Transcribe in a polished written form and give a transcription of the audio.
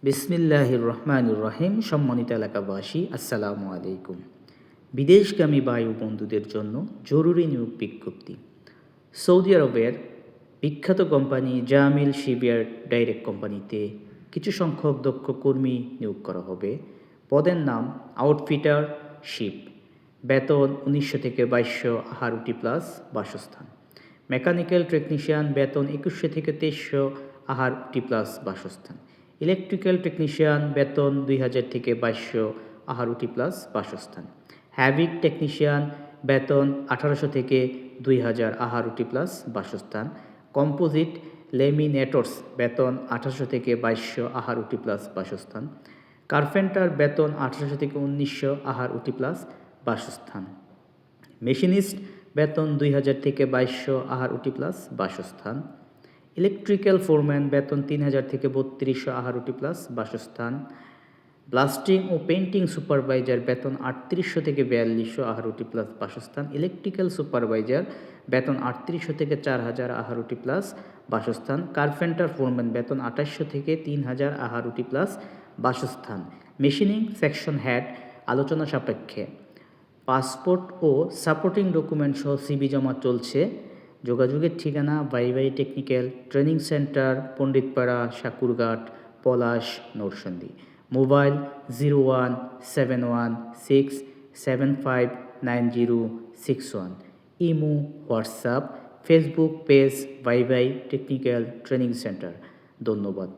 বিসমিল্লাহির রহমানির রহিম। সম্মানিত এলাকাবাসী, আসসালামু আলাইকুম। বিদেশগামী বায়ু বন্ধুদের জন্য জরুরি নিয়োগ বিজ্ঞপ্তি। সৌদি আরবের বিখ্যাত কোম্পানি জামিল শিপইয়ার্ড ডাইরেক্ট কোম্পানিতে কিছু সংখ্যক দক্ষ কর্মী নিয়োগ করা হবে। পদের নাম আউটফিটার শিপ। বেতন 1900 থেকে 2200 আহারুটি প্লাস বাসস্থান। মেকানিক্যাল টেকনিশিয়ান বেতন 2100 থেকে 2300 আহারুটি প্লাস বাসস্থান। ইলেকট্রিক্যাল টেকনিশিয়ান বেতন 2000 থেকে 2200 আহারুটি প্লাস বাসস্থান। হ্যাভিক টেকনিশিয়ান বেতন 1800 থেকে 2000 আহারুটি প্লাস বাসস্থান। কম্পোজিট লেমিনেটরস বেতন 1800 থেকে 2200 আহারুটি প্লাস বাসস্থান। কার্পেন্টার বেতন 1800 থেকে 1900 আহারুটি প্লাস বাসস্থান। মেশিনিস্ট বেতন 2000 থেকে 2200 আহারুটি প্লাস বাসস্থান। ইলেকট্রিক্যাল ফোরম্যান বেতন 3000 থেকে 3200 আহারুটি প্লাস বাসস্থান। ব্লাস্টিং ও পেইন্টিং সুপারভাইজার বেতন 3800 থেকে 4200 আহারুটি প্লাস বাসস্থান। ইলেকট্রিক্যাল সুপারভাইজার বেতন 3800 থেকে 4000 আহারুটি প্লাস বাসস্থান। কার্পেন্টার ফোরম্যান বেতন 2800 থেকে 3000 আহারুটি প্লাস বাসস্থান। মেশিনিং সেকশন হেড আলোচনা সাপেক্ষে পাসপোর্ট ও সাপোর্টিং ডকুমেন্ট সহ সিভি জমা চলছে। যোগাযোগের ঠিকানা বাই technical training center, Panditpara, Shakurghat, Palash, Narsingdi. Mobile 01671759061। Imo, WhatsApp, Facebook page by technical training centre. ধন্যবাদ।